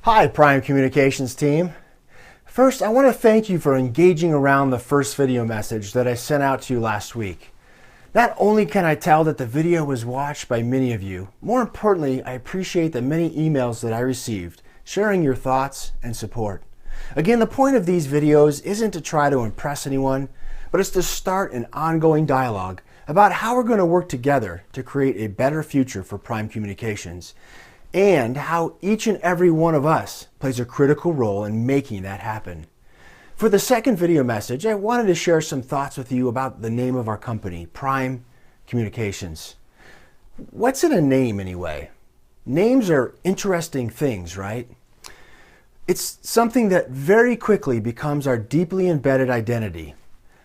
Hi, Prime Communications team. First, I want to thank you for engaging around the first video message that I sent out to you last week. Not only can I tell that the video was watched by many of you, more importantly, I appreciate the many emails that I received, sharing your thoughts and support. Again, the point of these videos isn't to try to impress anyone, but it's to start an ongoing dialogue about how we're going to work together to create a better future for Prime Communications, and how each and every one of us plays a critical role in making that happen. For the second video message, I wanted to share some thoughts with you about the name of our company, Prime Communications. What's in a name anyway? Names are interesting things, right? It's something that very quickly becomes our deeply embedded identity.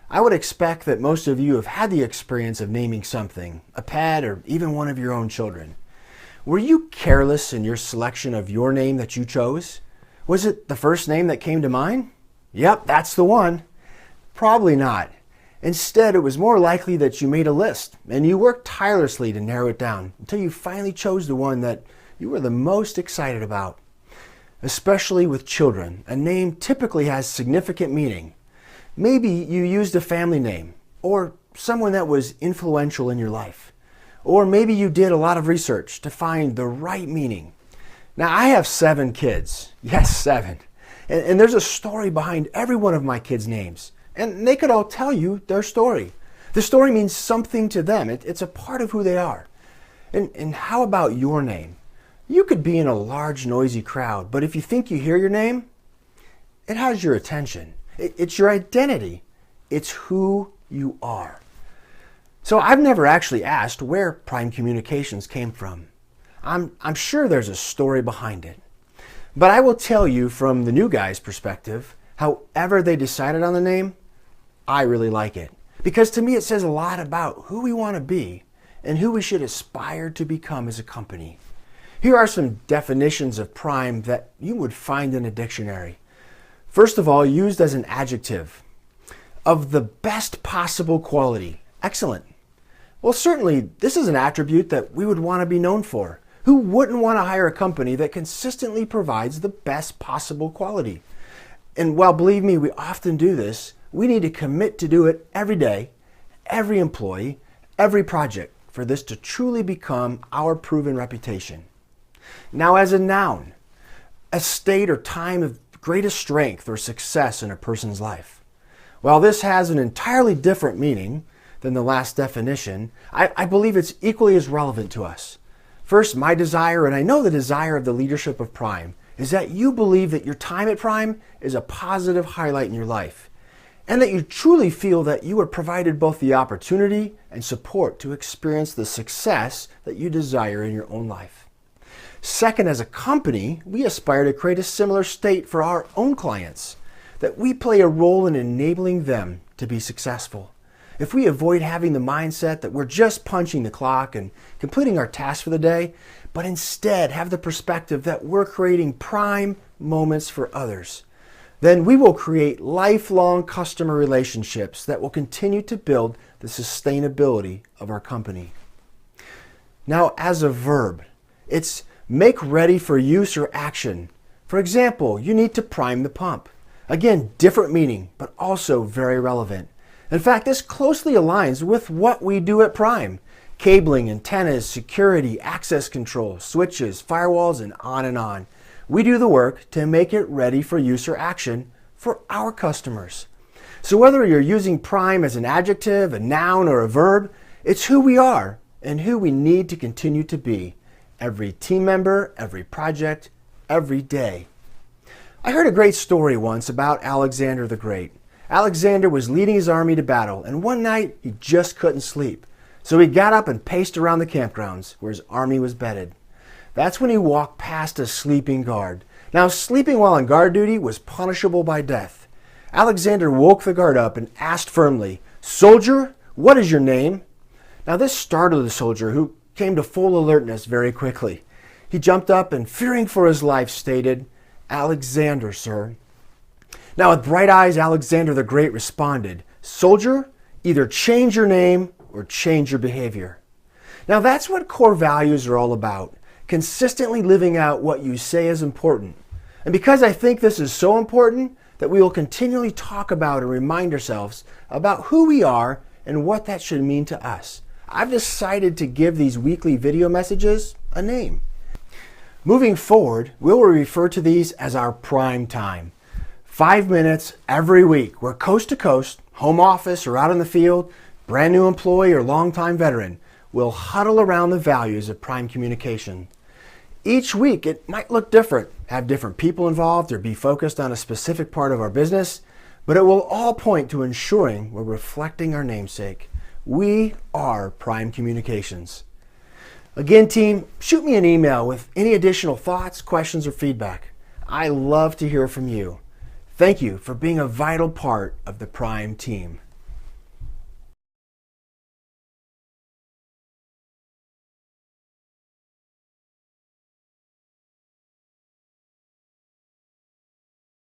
I would expect that most of you have had the experience of naming something, a pet or even one of your own children. Were you careless in your selection of your name that you chose? Was it the first name that came to mind? Yep, that's the one. Probably not. Instead, it was more likely that you made a list and you worked tirelessly to narrow it down until you finally chose the one that you were the most excited about. Especially with children, a name typically has significant meaning. Maybe you used a family name or someone that was influential in your life. Or maybe you did a lot of research to find the right meaning. Now, I have 7 kids. Yes, 7. And there's a story behind every one of my kids' names. And they could all tell you their story. The story means something to them. It's a part of who they are. And how about your name? You could be in a large, noisy crowd, but if you think you hear your name, it has your attention. It's your identity. It's who you are. So I've never actually asked where Prime Communications came from. I'm sure there's a story behind it. But I will tell you from the new guy's perspective, however they decided on the name, I really like it. Because to me it says a lot about who we want to be and who we should aspire to become as a company. Here are some definitions of Prime that you would find in a dictionary. First of all, used as an adjective. Of the best possible quality. Excellent. Well, certainly, this is an attribute that we would want to be known for. Who wouldn't want to hire a company that consistently provides the best possible quality? And while, believe me, we often do this, we need to commit to do it every day, every employee, every project, for this to truly become our proven reputation. Now, as a noun, a state or time of greatest strength or success in a person's life. While this has an entirely different meaning than the last definition, I believe it's equally as relevant to us. First, my desire, and I know the desire of the leadership of Prime, is that you believe that your time at Prime is a positive highlight in your life, and that you truly feel that you are provided both the opportunity and support to experience the success that you desire in your own life. Second, as a company, we aspire to create a similar state for our own clients, that we play a role in enabling them to be successful. If we avoid having the mindset that we're just punching the clock and completing our tasks for the day, but instead have the perspective that we're creating prime moments for others, then we will create lifelong customer relationships that will continue to build the sustainability of our company. Now, as a verb, it's make ready for use or action. For example, you need to prime the pump. Again, different meaning, but also very relevant. In fact, this closely aligns with what we do at Prime. Cabling, antennas, security, access control, switches, firewalls, and on and on. We do the work to make it ready for use or action for our customers. So whether you're using Prime as an adjective, a noun, or a verb, it's who we are and who we need to continue to be. Every team member, every project, every day. I heard a great story once about Alexander the Great. Alexander was leading his army to battle, and one night he just couldn't sleep. So he got up and paced around the campgrounds where his army was bedded. That's when he walked past a sleeping guard. Now, sleeping while on guard duty was punishable by death. Alexander woke the guard up and asked firmly, "Soldier, what is your name?" Now, this startled the soldier, who came to full alertness very quickly. He jumped up and, fearing for his life, stated, "Alexander, sir." Now, with bright eyes, Alexander the Great responded, "Soldier, either change your name or change your behavior." Now, that's what core values are all about. Consistently living out what you say is important. And because I think this is so important that we will continually talk about and remind ourselves about who we are and what that should mean to us, I've decided to give these weekly video messages a name. Moving forward, we will refer to these as our prime time. 5 minutes every week, where coast to coast, home office or out in the field, brand new employee or longtime veteran will huddle around the values of prime communication. Each week it might look different, have different people involved, or be focused on a specific part of our business, but it will all point to ensuring we're reflecting our namesake. We are Prime Communications. Again, team, shoot me an email with any additional thoughts, questions, or feedback. I love to hear from you. Thank you for being a vital part of the Prime team.